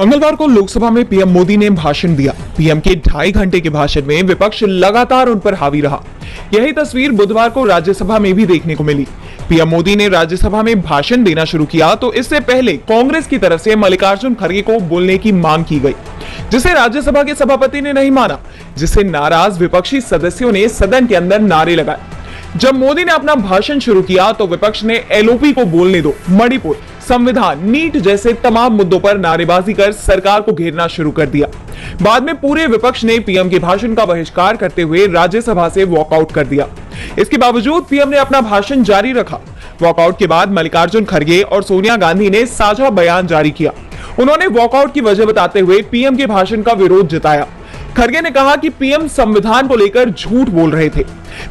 मंगलवार को लोकसभा में पीएम मोदी ने भाषण दिया। पीएम के 2.5 घंटे के भाषण में विपक्ष लगातार उन पर हावी रहा। यही तस्वीर बुधवार को राज्यसभा में भी देखने को मिली। पीएम मोदी ने राज्यसभा में भाषण देना शुरू किया तो इससे पहले कांग्रेस की तरफ से मल्लिकार्जुन खड़गे को बोलने की मांग की गई, जिसे राज्यसभा के सभापति ने नहीं माना, जिससे नाराज विपक्षी सदस्यों ने सदन के अंदर नारे लगाए। जब मोदी ने अपना भाषण शुरू किया तो विपक्ष ने एलओपी को बोलने दो, मणिपुर, संविधान, नीट जैसे तमाम मुद्दों पर नारेबाजी कर सरकार को घेरना शुरू कर दिया। बाद में पूरे विपक्ष ने पीएम के भाषण का बहिष्कार करते हुए राज्यसभा से वॉकआउट कर दिया। इसके बावजूद पीएम ने अपना भाषण जारी रखा। वॉकआउट के बाद मल्लिकार्जुन खड़गे और सोनिया गांधी ने साझा बयान जारी किया। उन्होंने वॉकआउट की वजह बताते हुए पीएम के भाषण का विरोध जताया। खड़गे ने कहा कि पीएम संविधान को लेकर झूठ बोल रहे थे।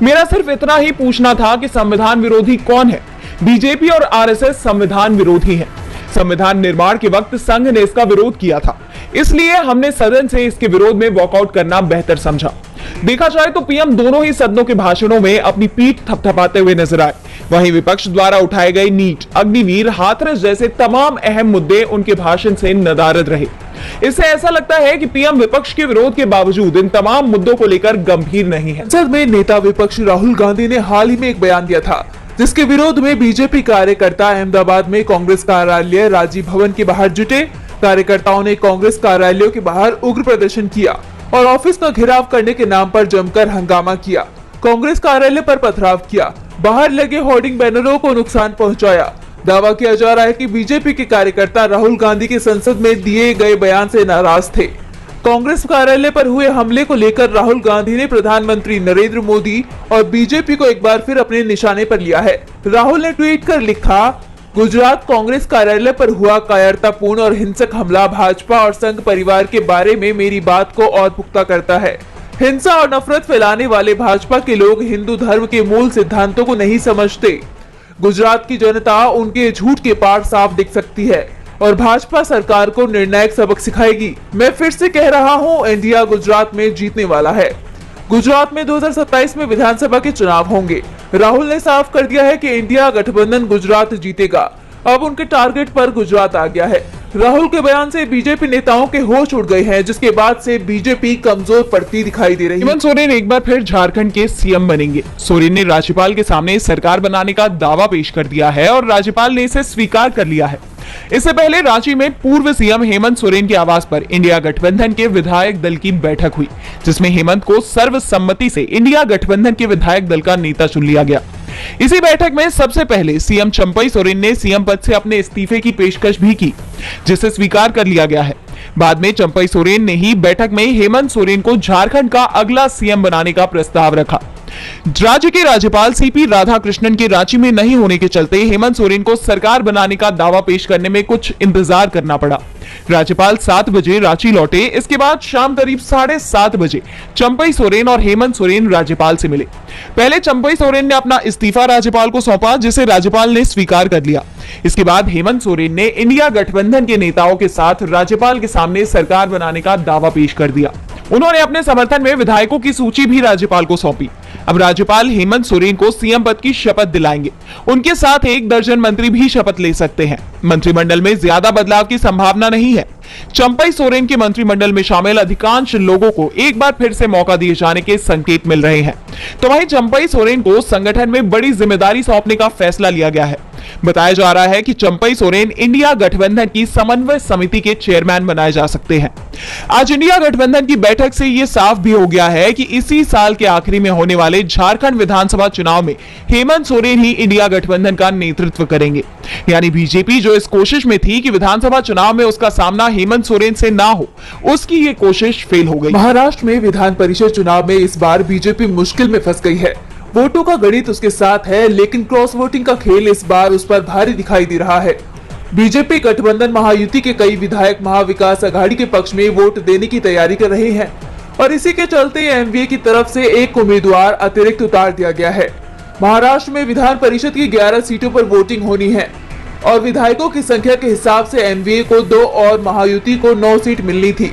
मेरा सिर्फ इतना ही पूछना था कि संविधान विरोधी कौन है? बीजेपी और आरएसएस संविधान विरोधी हैं। संविधान निर्माण के वक्त संघ ने इसका विरोध किया था, इसलिए हमने सदन से इसके विरोध में वॉकआउट करना बेहतर समझा। देखा जाए तो पीएम दोनों ही सदनों के भाषणों में अपनी पीठ थपथपाते हुए नजर आए। वहीं विपक्ष द्वारा उठाए गए नीट, अग्निवीर, हाथरस जैसे तमाम अहम मुद्दे उनके भाषण से नदारद रहे। इससे ऐसा लगता है कि पीएम विपक्ष के विरोध के बावजूद इन तमाम मुद्दों को लेकर गंभीर नहीं है। संसद में नेता विपक्ष राहुल गांधी ने हाल ही में एक बयान दिया था, जिसके विरोध में बीजेपी कार्यकर्ता अहमदाबाद में कांग्रेस कार्यालय राजीव भवन के बाहर जुटे। कार्यकर्ताओं ने कांग्रेस कार्यालयों के बाहर उग्र प्रदर्शन किया और ऑफिस का घेराव करने के नाम पर जमकर हंगामा किया। कांग्रेस कार्यालय पर पथराव किया, बाहर लगे होर्डिंग बैनरों को नुकसान पहुंचाया। दावा किया जा रहा है कि बीजेपी के कार्यकर्ता राहुल गांधी के संसद में दिए गए बयान से नाराज थे। कांग्रेस कार्यालय पर हुए हमले को लेकर राहुल गांधी ने प्रधानमंत्री नरेंद्र मोदी और बीजेपी को एक बार फिर अपने निशाने पर लिया है। राहुल ने ट्वीट कर लिखा, गुजरात कांग्रेस कार्यालय पर हुआ कायरतापूर्ण और हिंसक हमला भाजपा और संघ परिवार के बारे में मेरी बात को और पुख्ता करता है। हिंसा और नफरत फैलाने वाले भाजपा के लोग हिंदू धर्म के मूल सिद्धांतों को नहीं समझते। गुजरात की जनता उनके झूठ के पार साफ दिख सकती है और भाजपा सरकार को निर्णायक सबक सिखाएगी। मैं फिर से कह रहा हूं, इंडिया गुजरात में जीतने वाला है। गुजरात में 2027 में विधानसभा के चुनाव होंगे। राहुल ने साफ कर दिया है कि इंडिया गठबंधन गुजरात जीतेगा। अब उनके टारगेट पर गुजरात आ गया है। राहुल के बयान से बीजेपी नेताओं के होश उड़ गए हैं, जिसके बाद से बीजेपी कमजोर पड़ती दिखाई दे रही है। हेमंत सोरेन एक बार फिर झारखंड के सीएम बनेंगे। सोरेन ने राज्यपाल के सामने सरकार बनाने का दावा पेश कर दिया है और राज्यपाल ने इसे स्वीकार कर लिया है। इससे पहले रांची में पूर्व सीएम हेमंत सोरेन के आवास पर इंडिया गठबंधन के विधायक दल की बैठक हुई, जिसमें हेमंत को सर्वसम्मति से इंडिया गठबंधन के विधायक दल का नेता चुन लिया गया। इसी बैठक में सबसे पहले सीएम चंपई सोरेन ने सीएम पद से अपने इस्तीफे की पेशकश भी की, जिसे स्वीकार कर लिया गया है। बाद में चंपई सोरेन ने ही बैठक में हेमंत सोरेन को झारखंड का अगला सीएम बनाने का प्रस्ताव रखा। राज्य के राज्यपाल सीपी राधाकृष्णन के रांची में नहीं होने के चलते हेमंत सोरेन को सरकार बनाने का दावा पेश करने में कुछ इंतजार करना पड़ा। राज्यपाल 7 बजे रांची लौटे। इसके बाद शाम करीब 7:30 बजे चंपई सोरेन और हेमंत सोरेन राज्यपाल से मिले। पहले चंपई सोरेन ने अपना इस्तीफा राज्यपाल को सौंपा, जिसे राज्यपाल ने स्वीकार कर लिया। इसके बाद हेमंत सोरेन ने इंडिया गठबंधन के नेताओं के साथ राज्यपाल के सामने सरकार बनाने का दावा पेश कर दिया। उन्होंने अपने समर्थन में विधायकों की सूची भी राज्यपाल को सौंपी। अब राज्यपाल हेमंत सोरेन को सीएम पद की शपथ दिलाएंगे। उनके साथ 1 दर्जन मंत्री भी शपथ ले सकते हैं। मंत्रिमंडल में ज्यादा बदलाव की संभावना नहीं है। चंपई सोरेन के मंत्रिमंडल में शामिल अधिकांश लोगों को एक बार फिर से मौका दिए जाने के संकेत मिल रहे हैं। तो वहीं चंपई सोरेन को संगठन में बड़ी जिम्मेदारी सौंपने का फैसला लिया गया है। बताया जा रहा है कि चंपई सोरेन इंडिया गठबंधन की समन्वय समिति के चेयरमैन बनाए जा सकते हैं। आज इंडिया गठबंधन की बैठक से यह साफ भी हो गया है कि इसी साल के आखिरी में होने वाले झारखंड विधानसभा चुनाव में हेमंत सोरेन ही इंडिया गठबंधन का नेतृत्व करेंगे। यानी बीजेपी जो इस कोशिश में थी कि विधानसभा चुनाव में उसका सामना हेमंत सोरेन से ना हो, उसकी ये कोशिश फेल हो गई। महाराष्ट्र में विधान परिषद चुनाव में इस बार बीजेपी मुश्किल में फंस गई है। वोटों का गणित उसके साथ है, लेकिन क्रॉस वोटिंग का खेल इस बार उस पर भारी दिखाई दे रहा है। बीजेपी गठबंधन महायुति के कई विधायक महाविकास आघाड़ी के पक्ष में वोट देने की तैयारी कर रहे हैं और इसी के चलते एमवीए की तरफ से एक उम्मीदवार अतिरिक्त उतार दिया गया है। महाराष्ट्र में विधान परिषद की 11 सीटों पर वोटिंग होनी है और विधायकों की संख्या के हिसाब से एमवीए को 2 और महायुति को 9 सीट मिलनी थी,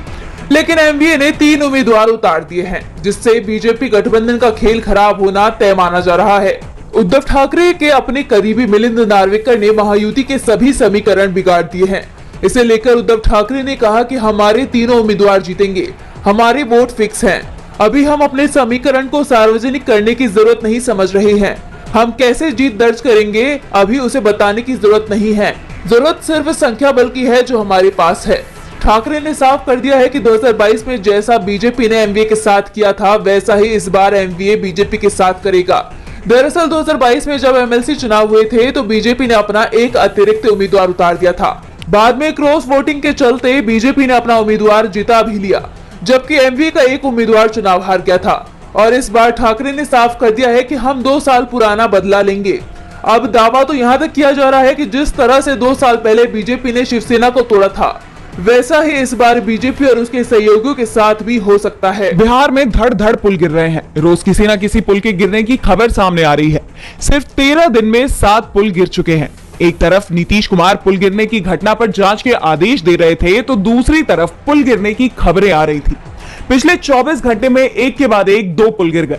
लेकिन एमवीए ने 3 उम्मीदवार उतार दिए हैं, जिससे बीजेपी गठबंधन का खेल खराब होना तय माना जा रहा है। उद्धव ठाकरे के अपने करीबी मिलिंद नार्वेकर ने महायुति के सभी समीकरण बिगाड़ दिए हैं। इसे लेकर उद्धव ठाकरे ने कहा कि हमारे तीनों उम्मीदवार जीतेंगे, हमारे वोट फिक्स हैं। अभी हम अपने समीकरण को सार्वजनिक करने की जरूरत नहीं समझ रहे हैं। हम कैसे जीत दर्ज करेंगे अभी उसे बताने की जरूरत नहीं है। जरूरत सिर्फ संख्या बल की है जो हमारे पास है। ठाकरे ने साफ कर दिया है कि 2022 में जैसा बीजेपी ने एमवीए के साथ किया था वैसा ही इस बार एमवीए बीजेपी के साथ करेगा। दरअसल 2022 में जब एमएलसी चुनाव हुए थे तो बीजेपी ने अपना एक अतिरिक्त उम्मीदवार उतार दिया था। बाद में क्रॉस वोटिंग के चलते बीजेपी ने अपना उम्मीदवार जिता भी लिया, जबकि एमवीए का एक उम्मीदवार चुनाव हार गया था। और इस बार ठाकरे ने साफ कर दिया है कि हम 2 साल पुराना बदला लेंगे। अब दावा तो यहाँ तक किया जा रहा है कि जिस तरह से 2 साल पहले बीजेपी ने शिवसेना को तोड़ा था वैसा ही इस बार बीजेपी और उसके सहयोगियों के साथ भी हो सकता है। बिहार में धड़ धड़ पुल गिर रहे हैं। रोज किसी न किसी पुल के गिरने की खबर सामने आ रही है। सिर्फ 13 दिन में 7 पुल गिर चुके हैं। एक तरफ नीतीश कुमार पुल गिरने की घटना पर जांच के आदेश दे रहे थे तो दूसरी तरफ पुल गिरने की खबरें आ रही थी। पिछले 24 घंटे में एक के बाद एक 2 पुल गिर गए।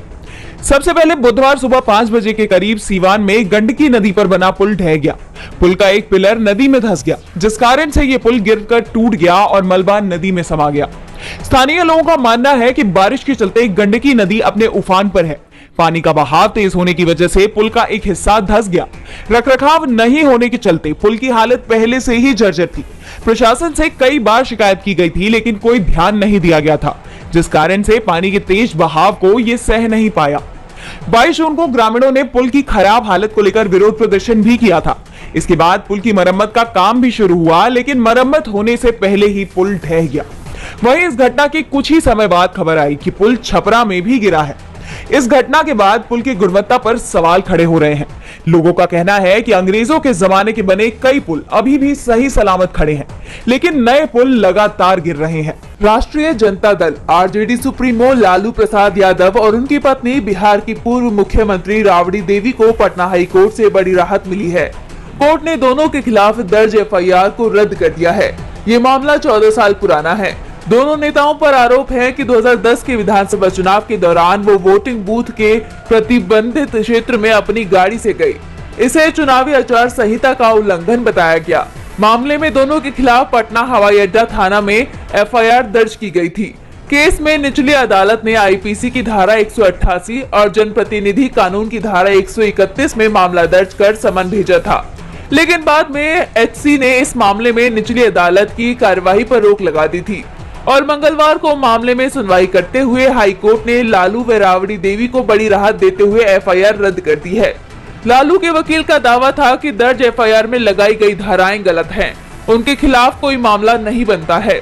सबसे पहले बुधवार सुबह 5 बजे के करीब सीवान में गंडकी नदी पर बना पुल ढह गया। पुल का एक पिलर नदी में धंस गया, जिस कारण से यह पुल गिरकर टूट गया और मलबा नदी में समा गया। स्थानीय लोगों का मानना है कि बारिश के चलते गंडकी नदी अपने उफान पर है। पानी का बहाव तेज होने की वजह से पुल का एक हिस्सा धंस गया। रखरखाव नहीं होने के चलते पुल की हालत पहले से ही जर्जर थी। प्रशासन से कई बार शिकायत की गई थी लेकिन कोई ध्यान नहीं दिया गया था, जिस कारण से पानी के तेज बहाव को यह सह नहीं पाया। 22 जून को ग्रामीणों ने पुल की खराब हालत को लेकर विरोध प्रदर्शन भी किया था। इसके बाद पुल की मरम्मत का काम भी शुरू हुआ, लेकिन मरम्मत होने से पहले ही पुल ढह गया। वहीं इस घटना के कुछ ही समय बाद खबर आई कि पुल छपरा में भी गिरा है। इस घटना के बाद पुल की गुणवत्ता पर सवाल खड़े हो रहे हैं। लोगों का कहना है कि अंग्रेजों के जमाने के बने कई पुल अभी भी सही सलामत खड़े हैं, लेकिन नए पुल लगातार गिर रहे हैं। राष्ट्रीय जनता दल आरजेडी सुप्रीमो लालू प्रसाद यादव और उनकी पत्नी बिहार की पूर्व मुख्यमंत्री राबड़ी देवी को पटना हाई कोर्ट से बड़ी राहत मिली है। कोर्ट ने दोनों के खिलाफ दर्ज एफआईआर को रद्द कर दिया है। ये मामला 14 साल पुराना है। दोनों नेताओं पर आरोप है कि 2010 के विधानसभा चुनाव के दौरान वो वोटिंग बूथ के प्रतिबंधित क्षेत्र में अपनी गाड़ी से गए। इसे चुनावी आचार संहिता का उल्लंघन बताया गया। मामले में दोनों के खिलाफ पटना हवाई अड्डा थाना में एफआईआर दर्ज की गई थी। केस में निचली अदालत ने आईपीसी की धारा 188 और जनप्रतिनिधि कानून की धारा 131 में मामला दर्ज कर समन भेजा था, लेकिन बाद में एचसी ने इस मामले में निचली अदालत की कार्यवाही पर रोक लगा दी थी और मंगलवार को मामले में सुनवाई करते हुए हाईकोर्ट ने लालू व राबड़ी देवी को बड़ी राहत देते हुए एफआईआर रद्द कर दी है। लालू के वकील का दावा था कि दर्ज एफआईआर में लगाई गई धाराएं गलत हैं, उनके खिलाफ कोई मामला नहीं बनता है।